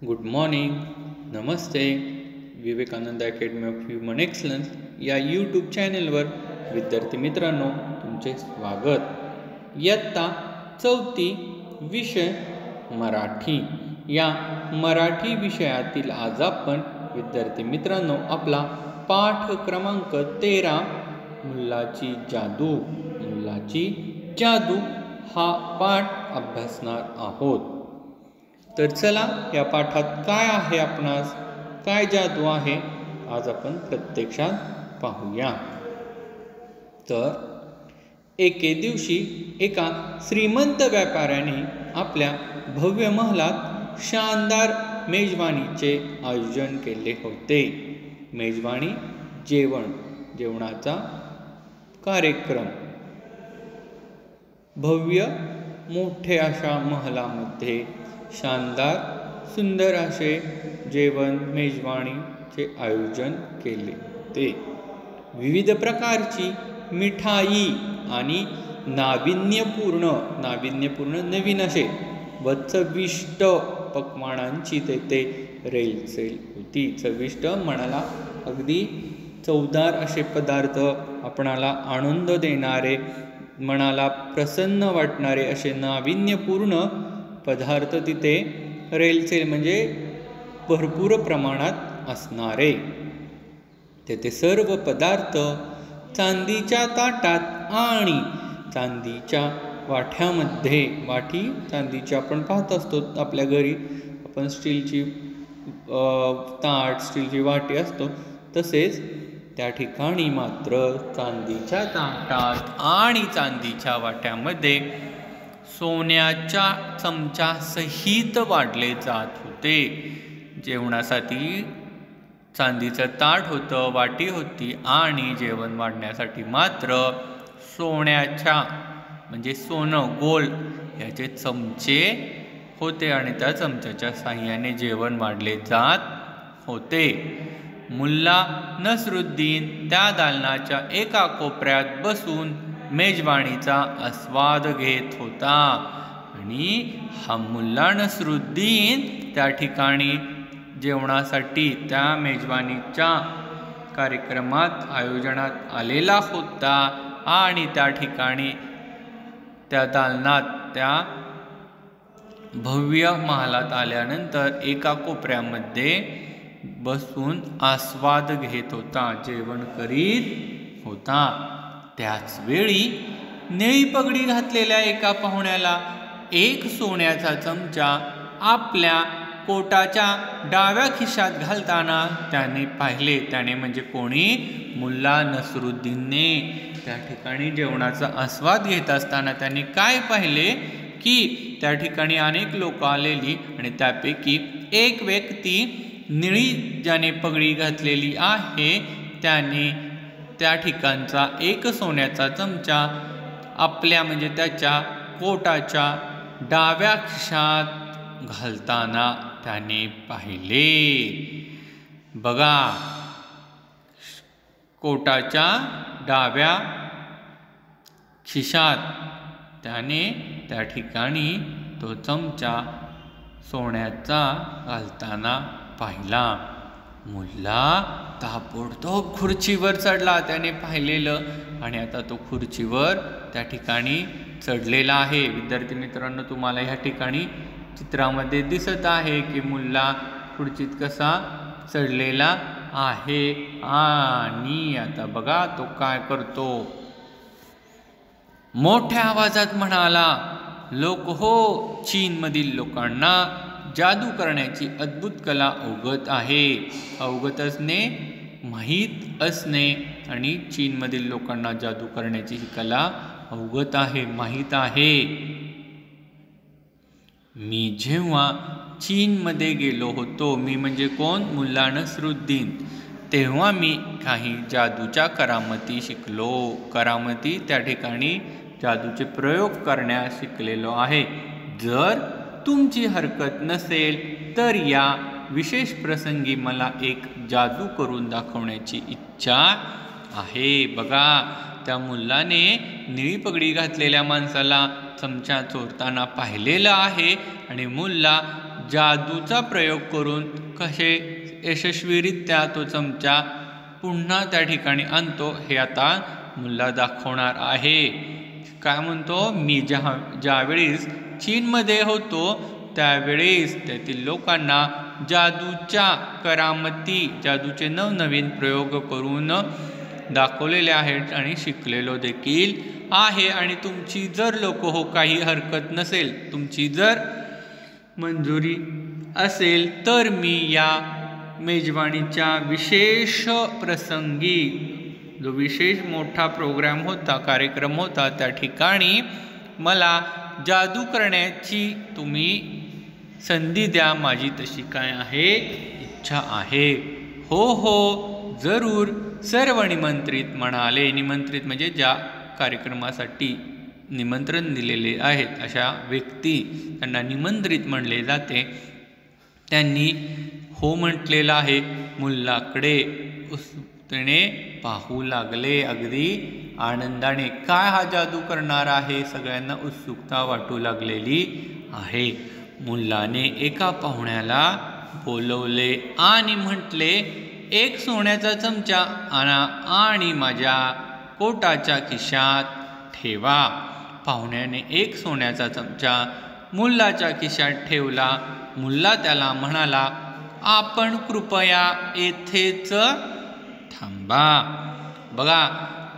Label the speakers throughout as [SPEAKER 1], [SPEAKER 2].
[SPEAKER 1] Good morning, नमस्ते. Vivekananda academy of human excellence या YouTube चॅनलवर विद्यार्थी मित्रांनो तुमचे स्वागत. इयत्ता 4 विषय मराठी. या मराठी विषयातील आज आपण विद्यार्थी मित्रांनो आपला पाठ क्रमांक 13 मुलाची जादू हा पाठ अभ्यासणार आहोत. तर चला या पाठात काय आहे, आपणास काय जादू आहे, आज आपण प्रत्यक्षात पाहूया. तर एके दिवशी एका श्रीमंत व्यापाऱ्याने आपल्या भव्य महलात शानदार मेजवानीचे आयोजन केले होते. मेजवानी जेवणाचा कार्यक्रम. भव्य मोठे अशा महलामध्ये शानदार सुंदर असे जेवण मेजवानीचे आयोजन केले. ते विविध प्रकारची मिठाई आणि नाविन्यपूर्ण नवीन असे व चविष्ट पक्वानांची तेथे रेलचेल होती. चविष्ट म्हणाला अगदी चवदार असे पदार्थ, आपणाला आनंद देणारे, मनाला प्रसन्न वाटणारे असे नाविन्यपूर्ण पदार्थ तिथे रेलचेल म्हणजे भरपूर प्रमाणात असणारे. तेथे सर्व पदार्थ चांदीच्या ताटात आणि चांदीच्या वाट्यामध्ये, चांदीची आपण पाहत असतो आपल्या घरी, आपण स्टीलची ताट, स्टीलची वाटी असतो, तसेच त्या ठिकाणी मात्र चांदीच्या ताटात आणि चांदीच्या वाट्यामध्ये सोन्याच्या चमच्यासहित वाढले जात होते. जेवणासाठी चांदीचं ताट होतं, वाटी होती, आणि जेवण वाढण्यासाठी मात्र सोन्याच्या म्हणजे सोनं गोल याचे चमचे होते आणि त्या चमच्याच्या साहाय्याने जेवण वाढले जात होते. मुल्ला नसरुद्दीन त्या दालनाच्या एका कोपऱ्यात बसून मेजवानीचा आस्वाद घेत होता. आणि हा मुल्ला नसरुद्दीन त्या ठिकाणी जेवणासाठी त्या मेजवानीच्या कार्यक्रमात आयोजनात आलेला होता. आणि त्या ठिकाणी त्या दालनात त्या भव्य महालात आल्यानंतर एका कोपऱ्यामध्ये बसून आस्वाद घेत होता, जेवण करीत होता. त्याच वेळी निळी पगडी घातलेल्या एका पाहुण्याला एक सोन्याचा चमचा आपल्या कोटाच्या डाव्या खिशात घालताना त्याने पाहिले. त्याने म्हणजे कोणी? मुल्ला नसरुद्दीनने. त्या ठिकाणी जेवणाचा आस्वाद घेत असताना त्याने काय पाहिले की त्या ठिकाणी अनेक लोक आलेली आणि त्यापैकी एक व्यक्ती निळी ज्याने पगडी घातलेली आहे त्याने त्या ठिकाणचा एक सोन्याचा चमचा आपल्या म्हणजे त्याच्या कोटाच्या डाव्या खिशात घालताना त्याने पाहिले. बघा, कोटाच्या डाव्या खिशात त्याने त्या ठिकाणी तो चमचा सोन्याचा घालताना पाहिला. मुल्ला ताबडतोब खुर्चीवर चढला. त्याने पाहिलेलं आणि आता तो खुर्चीवर त्या ठिकाणी चढलेला आहे. विद्यार्थी मित्रांनो, तुम्हाला ह्या ठिकाणी चित्रामध्ये दिसत आहे की मुल्ला खुर्चीत कसा चढलेला आहे. आणि आता बघा तो काय करतो. मोठ्या आवाजात म्हणाला, लोक हो, चीनमधील लोकांना जादू करण्याची अद्भुत कला अवगत आहे. अवगत असणे, माहीत असणे, आणि चीनमधील लोकांना जादू करण्याची ही कला अवगत आहे, माहीत आहे. मी जेव्हा चीनमध्ये गेलो होतो, मी म्हणजे कोण? मुल्ला नसरुद्दीन. तेव्हा मी काही जादूच्या करामती शिकलो. करामती त्या ठिकाणी जादूचे प्रयोग करण्यास शिकलेलो आहे. जर तुमची हरकत नसेल तर या विशेष प्रसंगी मला एक जादू करून दाखवण्याची इच्छा आहे. बघा, त्या मुल्लाने निळी पगडी घातलेल्या माणसाला चमचा चोरताना पाहिलेलं आहे आणि मुल्ला जादूचा प्रयोग करून कसे यशस्वीरित्या तो चमचा पुन्हा त्या ठिकाणी आणतो हे आता मुल्ला दाखवणार आहे. काय म्हणतो, मी ज्यावेळेस चीनमध्ये होतो त्यावेळेस तेथील लोकांना जादूच्या करामती, जादूचे नवनवीन प्रयोग करून दाखवलेले आहेत आणि शिकलेलो देखील आहे. आणि तुमची जर काही हरकत नसेल, तुमची जर मंजुरी असेल तर मी या मेजवानीच्या विशेष प्रसंगी, जो विशेष मोठा प्रोग्राम होता, कार्यक्रम होता, त्या ठिकाणी मला जादू करण्याची तुम्ही संधी द्या. माझी तशी काय आहे, इच्छा आहे. हो हो जरूर, सर्व निमंत्रित म्हणाले. निमंत्रित म्हणजे ज्या कार्यक्रमासाठी निमंत्रण दिलेले आहेत अशा व्यक्ती, त्यांना निमंत्रित म्हणले जाते. त्यांनी हो म्हटलेलं आहे. मुल्लाकडे उत्सुकतेने पाहू लागले, अगदी आनंदाने. काय हा जादू करणार आहे, सगळ्यांना उत्सुकता वाटू लागलेली आहे. मुल्लाने एका पाहुण्याला बोलवले आणि म्हटले, एक सोन्याचा चमचा आणा आणि माझ्या कोटाच्या खिशात ठेवा. पाहुण्याने एक सोन्याचा चमचा मुल्लाच्या खिशात ठेवला. मुल्ला त्याला म्हणाला, आपण कृपया येथेच थांबा. बघा,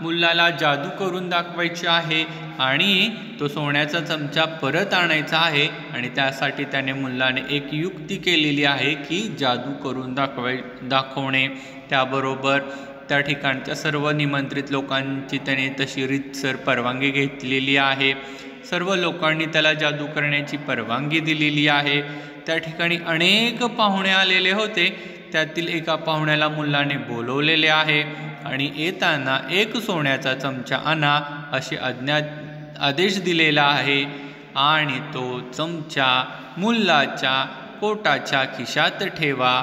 [SPEAKER 1] मुल्लाला जादू करून दाखवायची आहे आणि तो सोन्याचा चमचा परत आणायचा आहे. आणि त्यासाठी त्याने मुल्लाने एक युक्ती केलेली आहे की जादू करून दाखवणे. त्याबरोबर त्या ठिकाणच्या सर्व निमंत्रित लोकांची त्याने तशी रीतसर परवानगी घेतलेली आहे. सर्व लोकांनी त्याला जादू करण्याची परवानगी दिलेली आहे. त्या ठिकाणी अनेक पाहुणे आलेले होते. त्यातील एका पाहुण्याला मुल्लाने बोलवलेले आहे आणि येताना एक सोन्याचा चमचा आणा असे आदेश दिलेला आहे. आणि तो चमचा मुल्लाच्या कोटाच्या खिशात ठेवा.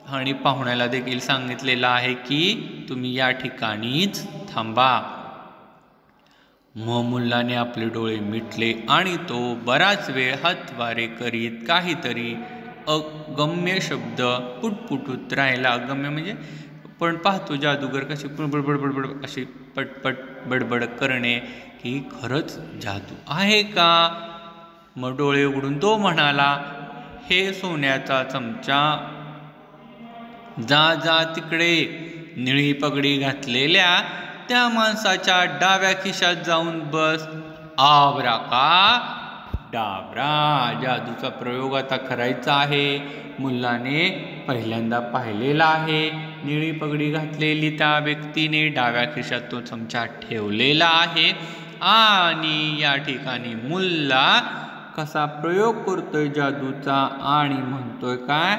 [SPEAKER 1] आणि पाहुण्याला देखील सांगितलेलं आहे की तुम्ही या ठिकाणीच थांबा. मग मुल्लाने आपले डोळे मिटले आणि तो बराच वेळ हातवारे करीत काहीतरी अगम्य शब्द पुटपुटत राहिला. अगम्य म्हणजे पण पाहतो जादूगर कशी बडबड अशी पटपट बडबड करणे, की खरंच जादू आहे का. मग डोळे उघडून तो म्हणाला, हे सोन्याचा चमचा, जा जा तिकडे निळी पगडी घातलेल्या त्या माणसाच्या डाव्या खिशात जाऊन बस. आबरा का डाबरा. जादूचा प्रयोग आता करायचा आहे. मुल्लाने पहिल्यांदा पाहिलेला आहे. निळी पगडी घातलेली त्या व्यक्तीने डाव्या खिशात तो चमचा ठेवलेला आहे. आणि या ठिकाणी मुल्ला कसा प्रयोग करतोय जादूचा आणि म्हणतोय काय,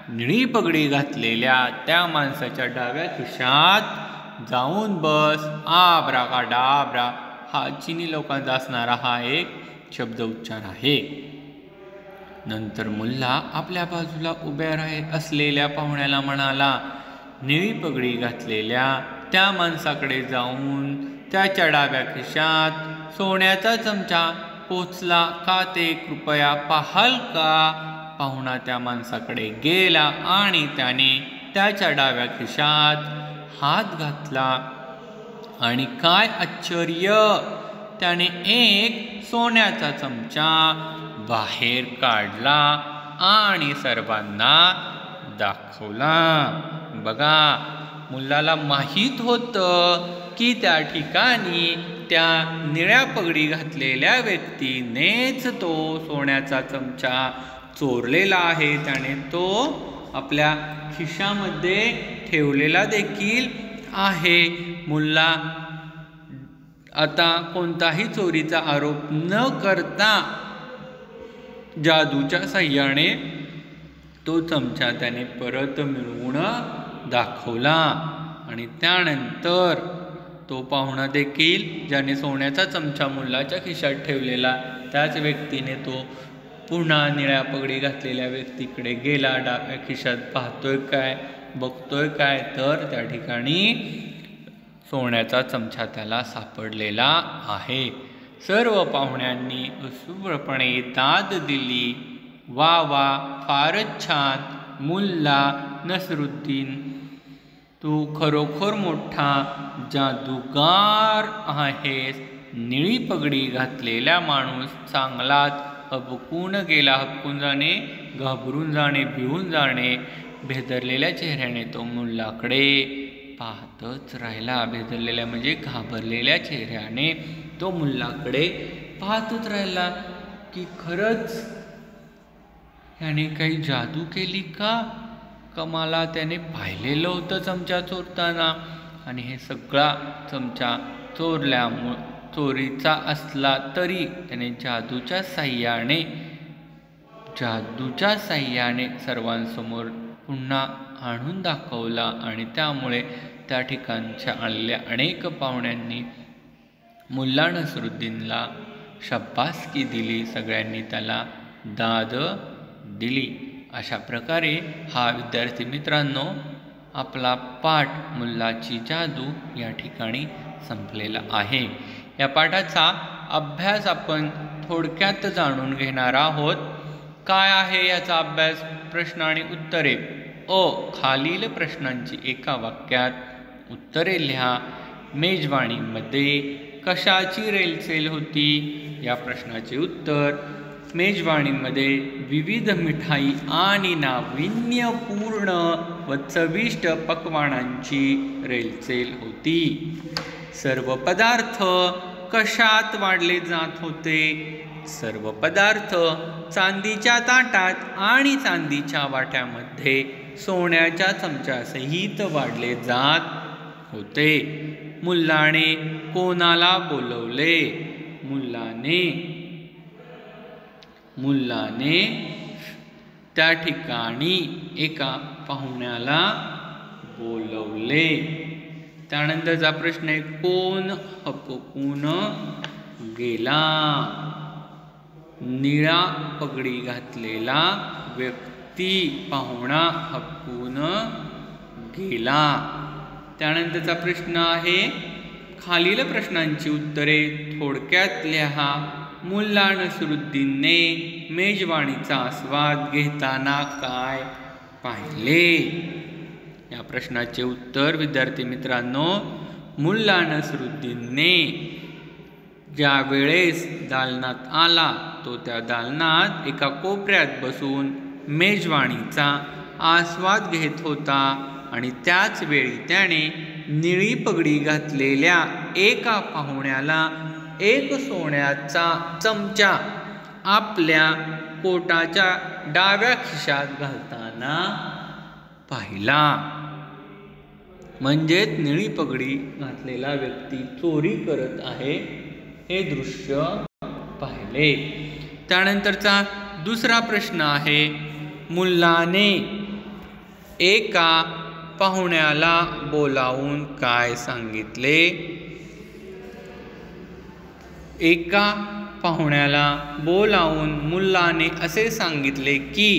[SPEAKER 1] निळी पगडी घातलेल्या त्या माणसाच्या डाव्या खिशात जाऊन बस. आबरा का डाबरा हा चिनी लोकांचा असणारा हा एक शब्द उच्चार आहे. नंतर मुल्ला आपल्या बाजूला उभ्या असलेल्या पाहुण्याला म्हणाला, निळी पगडी घातलेल्या त्या माणसाकडे जाऊन त्याच्या डाव्या खिशात सोन्याचा चमचा पोचला का ते कृपया पाहाल का. पाहुणा त्या माणसाकडे गेला आणि त्याने त्याच्या डाव्या खिशात हात घातला आणि काय आश्चर्य, त्याने एक सोन्याचा चमचा बाहेर काढला आणि सर्वांना दाखवला. बघा, मुल्लाला माहीत होतं की त्या ठिकाणी त्या निळ्या पगडी घातलेल्या व्यक्तीनेच तो सोन्याचा चमचा चोरलेला आहे. त्याने तो आपल्या खिशामध्ये ठेवलेला देखील आहे. मुल्ला आता कोणताही चोरीचा आरोप न करता जादूच्या साह्याने तो चमचा त्याने परत मिळवून दाखवला. आणि त्यानंतर तो पाहुणा देखील, ज्याने सोन्याचा चमचा मुल्लाच्या खिशात ठेवलेला, त्याच व्यक्तीने तो पुन्हा निळ्या पगडी घातलेल्या व्यक्तीकडे गेला. डाव्या खिशात पाहतोय काय, बघतोय काय, तर त्या ठिकाणी सोन्याचा चमचा त्याला सापडलेला आहे. सर्व पाहुण्यांनी उत्सुकपणे दाद दिली वा वा, फारच छान मुल्ला नसरुद्दीन, तू खरोखर मोठा जादूगार आहेस. निळी पगडी घातलेला माणूस चांगलाच हबकून गेला. हबकून जाणे, घाबरून जाणे, भिवून जाणे. भेदरलेल्या चेहऱ्याने तो मुल्लाकडे पाहतच राहिला. भेदरलेल्या म्हणजे घाबरलेल्या चेहऱ्याने तो मुल्लाकडे पाहतच राहिला की खरंच याने काही जादू केली का? मला त्याने पाहिलेलं होतं चमचा चोरताना, आणि हे सगळा चमचा चोरीचा असला तरी त्याने जादूच्या साह्याने सर्वांसमोर पुन्हा आणून दाखवला. आणि त्यामुळे त्या ठिकाणच्या आलेल्या अनेक पाहुण्यांनी मुल्ला नसरुद्दीनला शाबासकी दिली. सगळ्यांनी त्याला दाद दिली. अशा प्रकारे हा विद्यार्थी मित्रांनो आपला पाठ मुल्लाची जादू या ठिकाणी संपलेला आहे. या पाठाचा अभ्यास आपण थोडक्यात जाणून घेणार आहोत. काय आहे याचा अभ्यास? प्रश्न आणि उत्तरे. खालील प्रश्नांची एका वाक्यात उत्तरे लिहा. मेजवानीमध्ये कशाची रेलचेल होती? या प्रश्नाचे उत्तर: मेजवानीमध्ये विविध मिठाई आणि नाविन्यपूर्ण व चविष्ट पक्वान्नांची रेलचेल होती. सर्व पदार्थ कशात वाढले जात होते? सर्व पदार्थ चांदीच्या ताटात आणि चांदीच्या वाट्यामध्ये सोन्याच्या चमच्यासहित वाढले जात होते. मुल्लाने कोणाला बोलवले? मुल्लाने त्या ठिकाणी एका पाहुण्याला बोलवले. त्यानंतरचा प्रश्न आहे, कोण हबकून गेला? निळा पगडी घातलेला व्यक्ती पाहुणा हबकून गेला. त्यानंतरचा प्रश्न आहे, खालील प्रश्नांची उत्तरे थोडक्यात लिहा. मुल्ला नसरुद्दीनने मेजवानीचा आस्वाद घेताना काय पाहिले? या प्रश्नाचे उत्तर विद्यार्थी मित्रांनो, मुल्ला नसरुद्दीनने ज्या वेळेस दालनात आला तो त्या दालनात एका कोपऱ्यात बसून मेजवानीचा आस्वाद घेत होता. आणि त्याच वेळी त्याने निळी पगडी घातलेल्या एका पाहुण्याला एक सोन्याचा चमचा आपल्या कोटाच्या डाव्या खिशात घालताना पाहिला. म्हणजेच निळी पगडी घातलेला व्यक्ती चोरी करत आहे हे दृश्य पाहिले. त्यानंतरचा दुसरा प्रश्न आहे, मुल्लाने एका पाहुण्याला बोलावून काय सांगितले? एका पाहुण्याला बोलावून मुल्लाने असे सांगितले की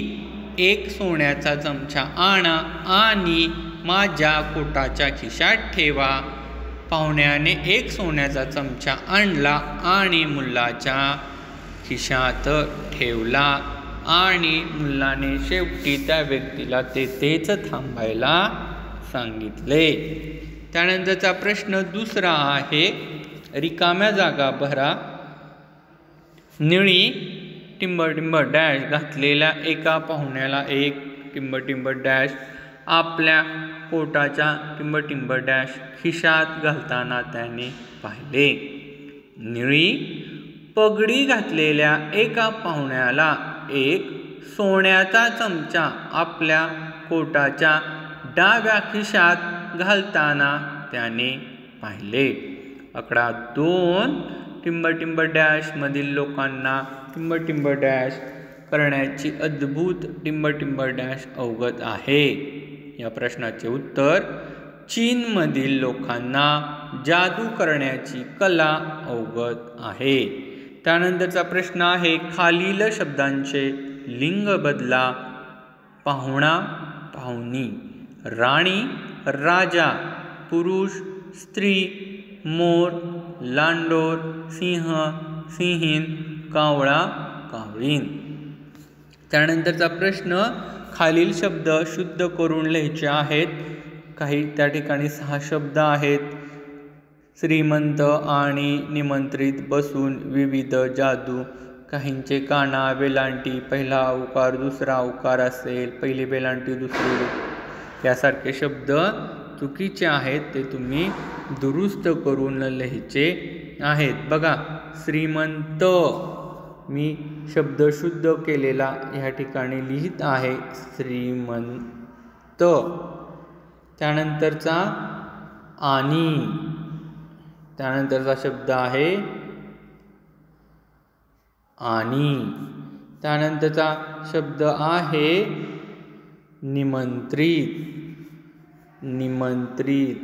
[SPEAKER 1] एक सोन्याचा चमचा आणा आणि माझ्या कोटाच्या खिशात ठेवा. पाहुण्याने एक सोन्याचा चमचा आणला आणि मुल्लाच्या खिशात ठेवला. आणि मुल्लाने शेवटी त्या व्यक्तीला तेथेच थांबायला सांगितले. त्यानंतरचा प्रश्न दुसरा आहे, रिकाम्या जागा भरा. निळी टिंब डॅश घातलेल्या एका पाहुण्याला एक टिंब डॅश आपल्या कोटाच्या टिंब डॅश खिशात घालताना त्याने पाहिले. निळी पगडी घातलेल्या एका पाहुण्याला एक सोन्याचा चमचा आपल्या कोटाच्या डाव्या खिशात घालताना त्याने पाहिले. आकडा 2 टिंब डॅश मधील लोकांना टिंब डॅश करण्याची अद्भुत टिंब डॅश अवगत आहे. या प्रश्नाचे उत्तर, चीनमधील लोकांना जादू करण्याची कला अवगत आहे. त्यानंतरचा प्रश्न आहे, खालील शब्दांचे लिंग बदला. पाहुणा, पाहुणी, राणी, राजा, पुरुष, स्त्री, मोर, लांडोर, सिंह, सिंहीण, कावळा, कावळीण. त्यानंतरचा प्रश्न, खालील शब्द शुद्ध करून लिहायचे आहेत. काही त्या ठिकाणी 6 शब्द आहेत. श्रीमंत आणि निमंत्रित, बसून, विविध, जादू. काहींचे काना, वेलांटी, पहिला उकार दुसरा उकार असेल, पहिली वेलांटी दुसरी, यासारखे शब्द चुकीचे आहेत. ते तुम्ही दुरुस्त करून लिहायचे आहेत. बघा, श्रीमंत मी शब्द शुद्ध केलेला या ठिकाणी लिहित आहे, श्रीमंत. त्यानंतरचा आणि, त्यानंतरचा शब्द आहे आणि. त्यानंतरचा शब्द आहे निमंत्रित, निमंत्रित,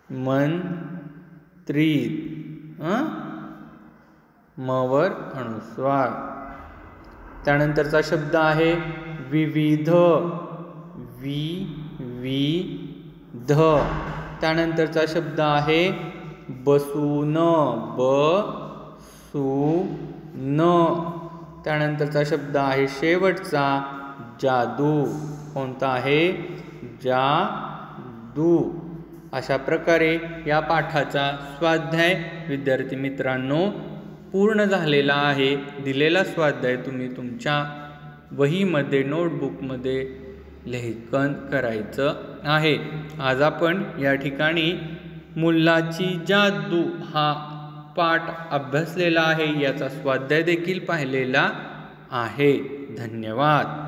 [SPEAKER 1] निमंत्रित, मवर अनुस्वार. त्यानंतरचा शब्द आहे विविध, विविध. त्यानंतरचा शब्द आहे बसून, बसून. त्यानंतरचा शब्द आहे शेवटचा जादू. कोणता आहे? जादू. अशा प्रकारे या पाठाचा स्वाध्याय विद्यार्थी मित्रांनो पूर्ण झालेला आहे. दिलेला स्वाध्याय तुम्ही तुमच्या वहीमध्ये, नोटबुकमध्ये लेखन करायचं आहे. आज आपण या ठिकाणी मुल्लाची जादू हा पाठ अभ्यासलेला आहे. याचा स्वाध्याय देखील पाहिलेला आहे. धन्यवाद.